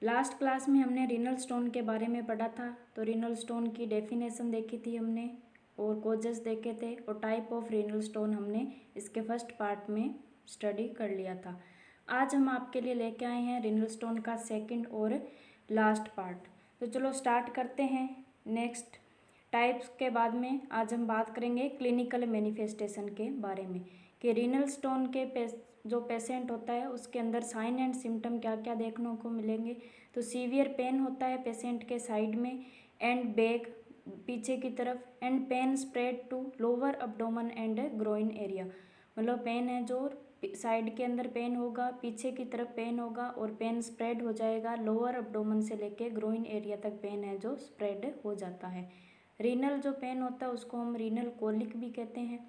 Last class में हमने renal stone के बारे में पढ़ा था। तो रीनल स्टोन की डेफिनेशन देखी थी हमने और कोजेस देखे थे और टाइप ऑफ रीनल स्टोन हमने इसके फर्स्ट पार्ट में स्टडी कर लिया था। आज हम आपके लिए लेके आए हैं रीनल स्टोन का सेकंड और लास्ट पार्ट। तो चलो स्टार्ट करते हैं। नेक्स्ट टाइप्स के बाद में आज हम बात करेंगे क्लिनिकल मैनिफेस्टेशन के बारे में कि रीनल स्टोन के जो पेशेंट होता है उसके अंदर साइन एंड सिम्टम क्या क्या देखने को मिलेंगे। तो सीवियर पेन होता है पेशेंट के साइड में एंड बैक पीछे की तरफ and pain spread to lower abdomen and groin area. मतलब पेन है जो साइड के अंदर पेन होगा, पीछे की तरफ पेन होगा और पेन स्प्रेड हो जाएगा। लोअर अब्डोमन से लेके ग्रोइन एरिया तक पेन है जो स्प्रेड हो जाता है। रीनल जो पेन होता है उसको हम रीनल कोलिक भी कहते हैं।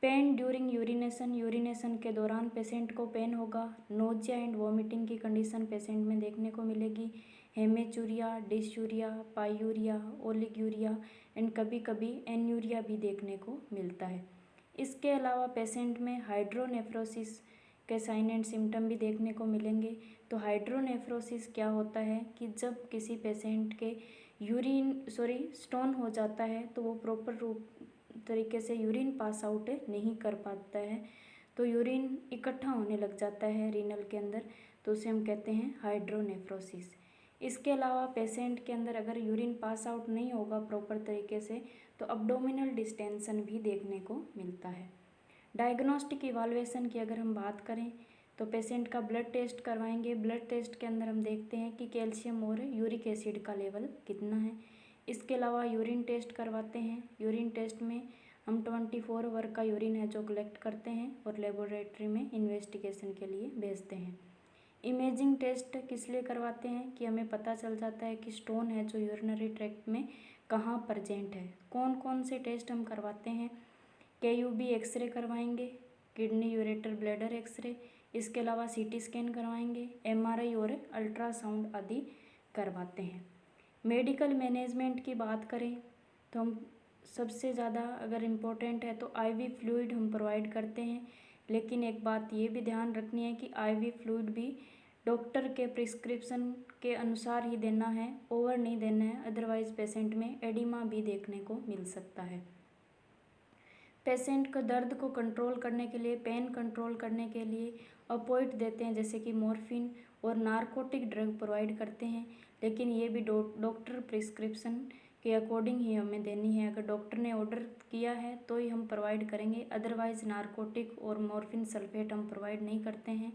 पेन ड्यूरिंग यूरिनेशन, यूरिनेशन के दौरान पेशेंट को पेन होगा। नोजिया एंड वॉमिटिंग की कंडीशन पेशेंट में देखने को मिलेगी। हेमेचूरिया, डिस्यूरिया, पायूरिया, ओलिग्यूरिया एंड कभी कभी एन्यूरिया भी देखने को मिलता है। इसके अलावा पेशेंट में हाइड्रोनेफ्रोसिस के साइन एंड सिम्टम भी देखने को मिलेंगे। तो हाइड्रोनेफ्रोसिस क्या होता है कि जब किसी पेशेंट के स्टोन हो जाता है तो वो प्रॉपर रूप तरीके से यूरिन पास आउट नहीं कर पाता है, तो यूरिन इकट्ठा होने लग जाता है रीनल के अंदर, तो उसे हम कहते हैं हाइड्रोनेफ्रोसिस। इसके अलावा पेशेंट के अंदर अगर यूरिन पास आउट नहीं होगा प्रॉपर तरीके से तो अब्डोमिनल डिस्टेंशन भी देखने को मिलता है। डायग्नोस्टिक इवाल्वेशन की अगर हम बात करें तो पेशेंट का ब्लड टेस्ट करवाएंगे। ब्लड टेस्ट के अंदर हम देखते हैं कि कैल्शियम और यूरिक एसिड का लेवल कितना है। इसके अलावा यूरिन टेस्ट करवाते हैं। यूरिन टेस्ट में हम 24 आवर का यूरिन है जो कलेक्ट करते हैं और लेबोरेटरी में इन्वेस्टिगेशन के लिए भेजते हैं। इमेजिंग टेस्ट किस लिए करवाते हैं कि हमें पता चल जाता है कि स्टोन है जो यूरिनरी ट्रैक्ट में कहाँ प्रेजेंट है। कौन कौन से टेस्ट हम करवाते हैं? KUB एक्सरे करवाएंगे, किडनी यूरेटर ब्लैडर एक्सरे, इसके अलावा CT स्कैन करवाएंगे, MRI और अल्ट्रासाउंड आदि करवाते हैं। मेडिकल मैनेजमेंट की बात करें तो हम सबसे ज़्यादा अगर इम्पोर्टेंट है तो IV फ्लूइड हम प्रोवाइड करते हैं। लेकिन एक बात ये भी ध्यान रखनी है कि IV फ्लूइड भी डॉक्टर के प्रिस्क्रिप्शन के अनुसार ही देना है, ओवर नहीं देना है, अदरवाइज़ पेशेंट में एडिमा भी देखने को मिल सकता है। पेशेंट को दर्द को कंट्रोल करने के लिए, पेन कंट्रोल करने के लिए ऑपोइड देते हैं जैसे कि मॉर्फिन और नारकोटिक ड्रग प्रोवाइड करते हैं। लेकिन ये भी डॉक्टर प्रिस्क्रिप्शन के अकॉर्डिंग ही हमें देनी है। अगर डॉक्टर ने ऑर्डर किया है तो ही हम प्रोवाइड करेंगे, अदरवाइज़ नारकोटिक और मॉर्फिन सल्फेट हम प्रोवाइड नहीं करते हैं।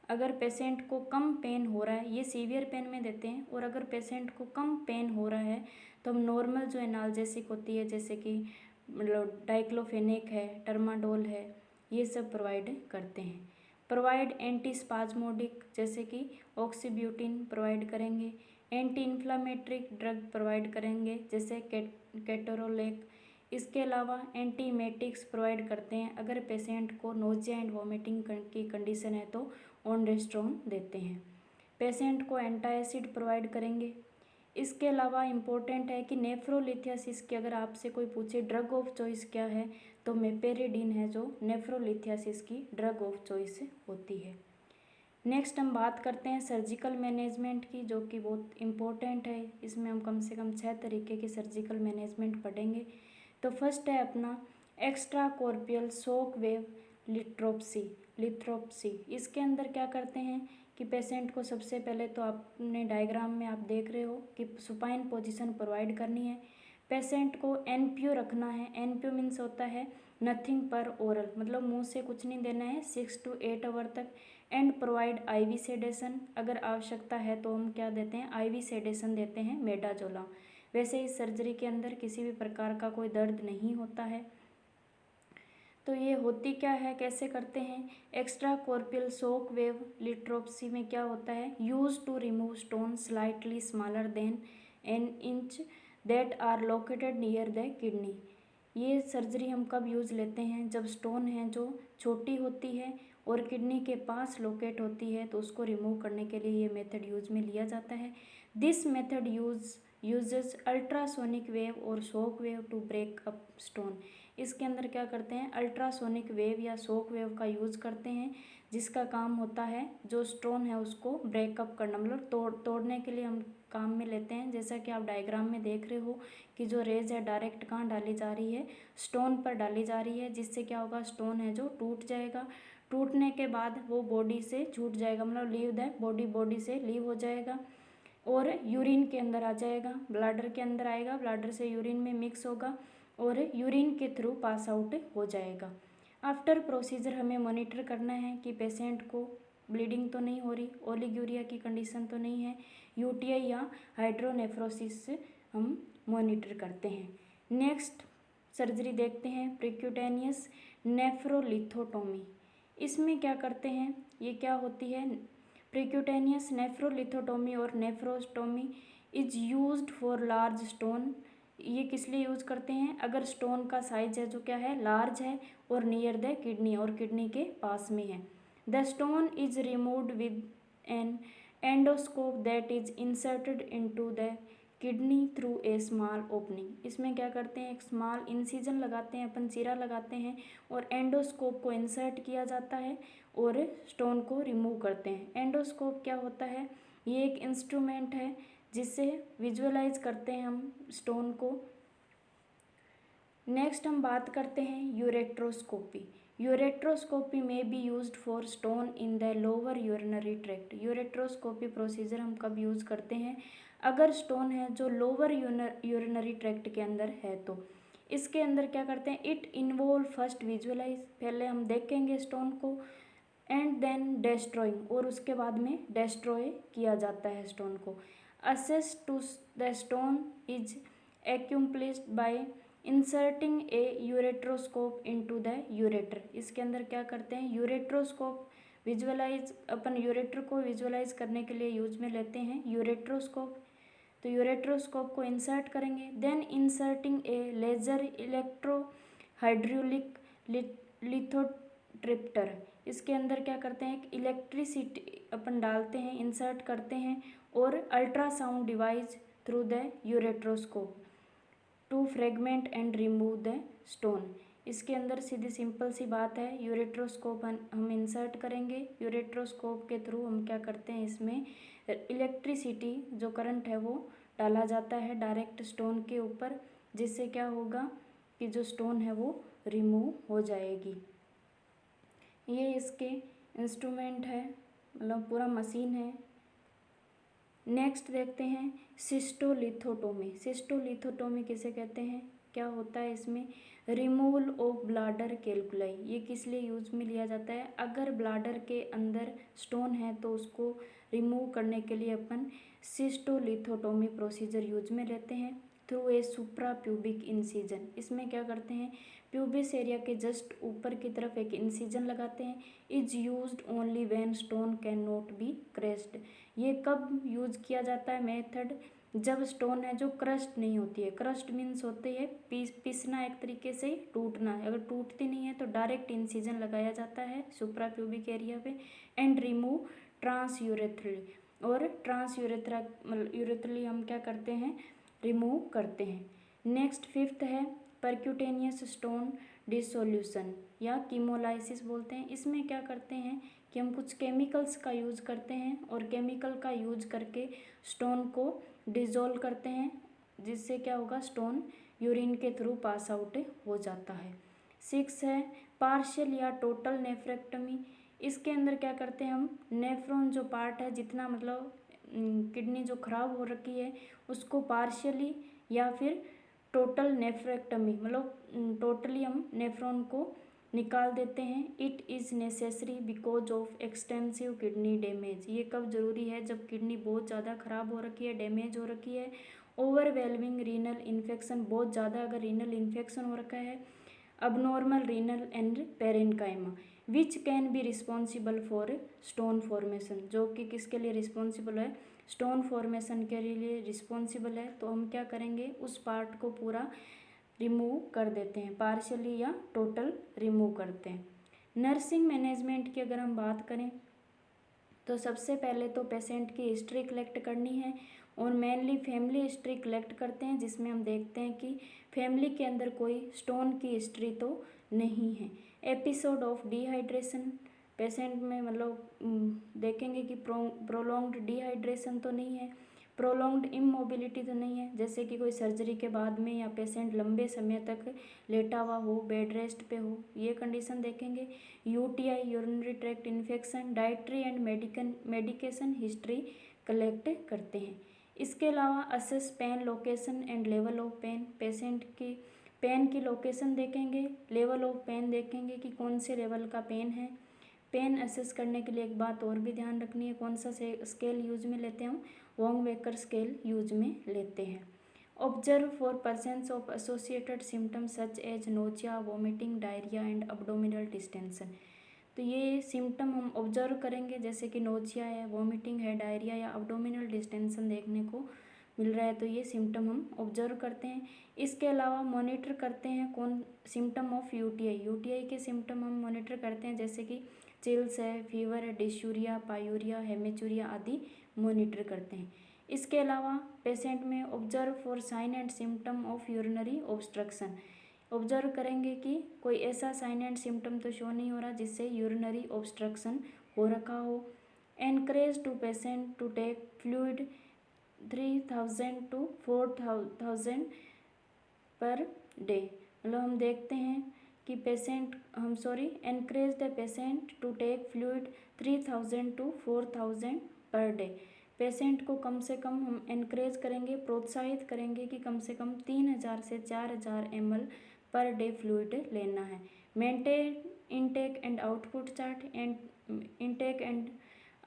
अगर पेशेंट को कम पेन हो रहा है, ये सीवियर पेन में देते हैं, और अगर पेशेंट को कम पेन हो रहा है तो हम नॉर्मल जो एनाल्जेसिक होती है जैसे कि मतलब डाइक्लोफेनेक है, टर्माडोल है, ये सब प्रोवाइड करते हैं। प्रोवाइड एंटी स्पाज्मोडिक जैसे कि ऑक्सीब्यूटिन प्रोवाइड करेंगे। एंटी इन्फ्लामेटरी ड्रग प्रोवाइड करेंगे जैसे केटोरोलेक। इसके अलावा एंटीमेटिक्स प्रोवाइड करते हैं। अगर पेशेंट को नोजिया एंड वॉमिटिंग की कंडीशन है तो ऑनडेस्ट्रोन देते हैं। पेशेंट को एंटासिड प्रोवाइड करेंगे। इसके अलावा इम्पोर्टेंट है कि नेफ्रोलिथियासिस की अगर आपसे कोई पूछे ड्रग ऑफ चॉइस क्या है तो मेपेरिडीन है जो नेफ्रोलिथियासिस की ड्रग ऑफ चॉइस होती है। नेक्स्ट हम बात करते हैं सर्जिकल मैनेजमेंट की, जो कि बहुत इम्पोर्टेंट है। इसमें हम कम से कम 6 तरीके की सर्जिकल मैनेजमेंट पढ़ेंगे। तो फर्स्ट है अपना एक्स्ट्रा कॉर्पियल शॉक वेव लिथ्रोप्सी। इसके अंदर क्या करते हैं कि पेशेंट को सबसे पहले तो आपने डायग्राम में आप देख रहे हो कि सुपाइन पोजीशन प्रोवाइड करनी है। पेशेंट को NPO रखना है। NPO मीन्स होता है नथिंग पर ओरल, मतलब मुंह से कुछ नहीं देना है 6 to 8 आवर तक। And provide IV sedation. अगर आवश्यकता है तो हम क्या देते हैं, IV सेडेशन देते हैं, मेडाजोला। वैसे इस सर्जरी के अंदर किसी भी प्रकार का कोई दर्द नहीं होता है। तो ये होती क्या है, कैसे करते हैं? Extra corporeal shock wave lithotripsy में क्या होता है, use to remove stone slightly smaller than an inch that are located near the kidney. ये सर्जरी हम कब यूज़ लेते हैं, जब स्टोन है जो छोटी होती है और किडनी के पास लोकेट होती है, तो उसको रिमूव करने के लिए ये मेथड यूज़ में लिया जाता है। This method uses ultrasonic wave और shock wave to break up stone. इसके अंदर क्या करते हैं, अल्ट्रासोनिक वेव या शॉक वेव का यूज़ करते हैं जिसका काम होता है जो स्टोन है उसको ब्रेकअप करना, मतलब तोड़ने के लिए हम काम में लेते हैं। जैसा कि आप डायग्राम में देख रहे हो कि जो रेज है डायरेक्ट कहाँ डाली जा रही है, स्टोन पर डाली जा रही है, जिससे क्या होगा, स्टोन है जो टूट जाएगा। टूटने के बाद वो बॉडी से छूट जाएगा, मतलब लीव द बॉडी, बॉडी से लीव हो जाएगा और यूरिन के अंदर आ जाएगा, ब्लैडर के अंदर आएगा, ब्लैडर से यूरिन में मिक्स होगा और यूरिन के थ्रू पास आउट हो जाएगा। आफ्टर प्रोसीजर हमें मॉनिटर करना है कि पेशेंट को ब्लीडिंग तो नहीं हो रही, ओलिगोरिया की कंडीशन तो नहीं है, यूटीआई या हाइड्रोनेफ्रोसिस से हम मॉनिटर करते हैं। नेक्स्ट सर्जरी देखते हैं, प्रिक्यूटेनियस नेफ्रोलिथोटोमी। इसमें क्या करते हैं, ये क्या होती है, प्रिक्यूटेनियस नेफ्रोलिथोटोमी और nephrostomy is used for large stone. ये किस लिए यूज़ करते हैं, अगर स्टोन का साइज है जो क्या है, लार्ज है और नियर द किडनी, और किडनी के पास में है। The stone is removed with an endoscope that is inserted into the kidney through a small opening. इसमें क्या करते हैं, एक स्मॉल इंसिजन लगाते हैं, अपन चीरा लगाते हैं और एंडोस्कोप को इंसर्ट किया जाता है और स्टोन को रिमूव करते हैं। एंडोस्कोप क्या होता है, ये एक इंस्ट्रूमेंट है जिससे विजुअलाइज करते हैं हम स्टोन को। नेक्स्ट हम बात करते हैं यूरेट्रोस्कोपी। यूरेट्रोस्कोपी में be used for stone in the lower urinary tract. Ureteroscopy procedure हम कब यूज़ करते हैं, अगर स्टोन है जो लोअर यूरिनरी ट्रैक्ट के अंदर है तो। इसके अंदर क्या करते हैं, इट इन्वॉल्व फर्स्ट विजुअलाइज, पहले हम देखेंगे स्टोन को, एंड देन डेस्ट्रॉइंग, और उसके बाद में डेस्ट्रॉय किया जाता है स्टोन को। Access to the stone is accomplished by inserting a ureteroscope into the ureter. इसके अंदर क्या करते हैं, यूरेट्रोस्कोप विजुअलाइज, अपन यूरेटर को विजुअलाइज करने के लिए यूज में लेते हैं यूरेट्रोस्कोप। तो यूरेट्रोस्कोप को इंसर्ट करेंगे, देन इंसर्टिंग ए लेजर इलेक्ट्रो हाइड्रोलिक लिथोट्रिप्टर। इसके अंदर क्या करते हैं, एक इलेक्ट्रिसिटी अपन डालते हैं, इंसर्ट करते हैं और ultrasound device through the ureteroscope to fragment and remove the stone. इसके अंदर सीधी सिंपल सी बात है, यूरेट्रोस्कोप हम इंसर्ट करेंगे, यूरेट्रोस्कोप के थ्रू हम क्या करते हैं, इसमें इलेक्ट्रिसिटी जो करंट है वो डाला जाता है डायरेक्ट स्टोन के ऊपर, जिससे क्या होगा कि जो स्टोन है वो रिमूव हो जाएगी। ये इसके इंस्ट्रूमेंट है, मतलब पूरा मशीन है। नेक्स्ट देखते हैं सिस्टोलिथोटोमी। सिस्टोलिथोटोमी किसे कहते हैं, क्या होता है इसमें, रिमूवल ऑफ ब्लाडर कैलकुलाई। ये किस लिए यूज में लिया जाता है, अगर ब्लाडर के अंदर स्टोन है तो उसको रिमूव करने के लिए अपन सिस्टोलिथोटोमी प्रोसीजर यूज में लेते हैं through a supra pubic incision. इसमें क्या करते हैं, प्यूबिस एरिया के जस्ट ऊपर की तरफ एक इंसिजन लगाते हैं। Is used only when stone can not be crushed. ये कब यूज किया जाता है मेथड, जब स्टोन है जो क्रस्ट नहीं होती है। क्रस्ट मीन्स होती है पीसना, एक तरीके से टूटना। अगर टूटती नहीं है तो डायरेक्ट इंसिजन लगाया जाता है सुप्रा प्यूबिक एरिया पे एंड रिमूव ट्रांसयूरेथ्रली, और यूरेथ्रली हम क्या करते हैं, रिमूव करते हैं। नेक्स्ट फिफ्थ है परक्यूटेनियस स्टोन डिसोल्यूशन या कीमोलाइसिस बोलते हैं। इसमें क्या करते हैं कि हम कुछ केमिकल्स का यूज करते हैं और केमिकल का यूज करके स्टोन को डिज़ोल्व करते हैं, जिससे क्या होगा, स्टोन यूरिन के थ्रू पास आउट हो जाता है। 6 है पार्शियल या टोटल नेफ्रेक्टमी। इसके अंदर क्या करते हैं, हम नेफ्रॉन जो पार्ट है, जितना मतलब किडनी जो खराब हो रखी है उसको पार्शियली या फिर टोटल नेफ्रेक्टमी, मतलब टोटली हम नेफ्रॉन को निकाल देते हैं। It is necessary because of extensive kidney damage. ये कब जरूरी है, जब किडनी बहुत ज़्यादा ख़राब हो रखी है, डैमेज हो रखी है। ओवरवेलमिंग रीनल इन्फेक्शन, बहुत ज़्यादा अगर रीनल इन्फेक्शन हो रखा है। abnormal renal and parenchyma which can be responsible for stone formation, जो कि किसके लिए रिस्पॉन्सिबल है, स्टोन फॉर्मेशन के लिए रिस्पॉन्सिबल है। तो हम क्या करेंगे, उस पार्ट को पूरा रिमूव कर देते हैं, पार्शियली या टोटल रिमूव करते हैं। नर्सिंग मैनेजमेंट की अगर हम बात करें तो सबसे पहले तो पेशेंट की हिस्ट्री कलेक्ट करनी है और मेनली फैमिली हिस्ट्री कलेक्ट करते हैं, जिसमें हम देखते हैं कि फैमिली के अंदर कोई स्टोन की हिस्ट्री तो नहीं है। एपिसोड ऑफ डिहाइड्रेशन, पेशेंट में मतलब देखेंगे कि प्रोलॉन्ग्ड डिहाइड्रेशन तो नहीं है, प्रोलॉन्ग्ड इमोबिलिटी तो नहीं है, जैसे कि कोई सर्जरी के बाद में या पेशेंट लंबे समय तक लेटा हुआ हो, बेड रेस्ट पे हो, ये कंडीशन देखेंगे। UTI urinary tract infection, dietary and medication history collect करते हैं। इसके अलावा assess pain location and level of pain, patient की पेन की लोकेशन देखेंगे, लेवल ऑफ पेन देखेंगे कि कौन से लेवल का पेन है। पेन असेस करने के लिए एक बात और भी ध्यान रखनी है, कौन सा स्केल यूज में लेते हैं हम, वोंग-वेकर स्केल यूज में लेते हैं। Observe for presence of associated symptoms such as nausea, vomiting, diarrhoea and abdominal distension. तो ये सिम्टम हम ऑब्जर्व करेंगे, जैसे कि नोजिया है, वोमिटिंग है, डायरिया या अब्डोमिनल डिस्टेंशन देखने को मिल रहा है, तो ये सिम्टम हम ऑब्जर्व करते हैं। इसके अलावा मॉनिटर करते हैं कौन, सिम्टम ऑफ यूटीआई, यूटीआई के सिम्टम हम मॉनिटर करते हैं, जैसे कि चिल्स है, फीवर है, डिस्यूरिया, पायूरिया, हेमेचूरिया आदि मॉनिटर करते हैं। इसके अलावा पेशेंट में observe for sign and symptom of urinary obstruction, observe करेंगे कि कोई ऐसा साइन एंड सिम्टम तो शो नहीं हो रहा जिससे यूरिनरी ऑब्स्ट्रक्शन हो रखा हो। Encourage to patient to take fluid 3000 to 4000 per day, मतलब हम देखते हैं कि encourage the patient to take fluid 3000 to 4000 per day. Patient को कम से कम हम एनकरेज करेंगे, प्रोत्साहित करेंगे कि कम से कम 3000 से 4000 ml पर डे फ्लूइड लेना है। Maintain intake and output chart, intake and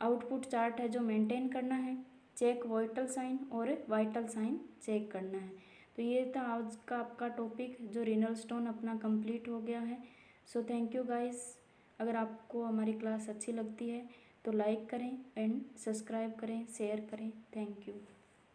output chart है जो मेंटेन करना है। चेक वाइटल साइन और वाइटल साइन चेक करना है। तो ये था आज का आपका टॉपिक, जो रीनल स्टोन अपना कंप्लीट हो गया है। So thank you guys. अगर आपको हमारी क्लास अच्छी लगती है तो लाइक करें एंड सब्सक्राइब करें, शेयर करें। Thank you.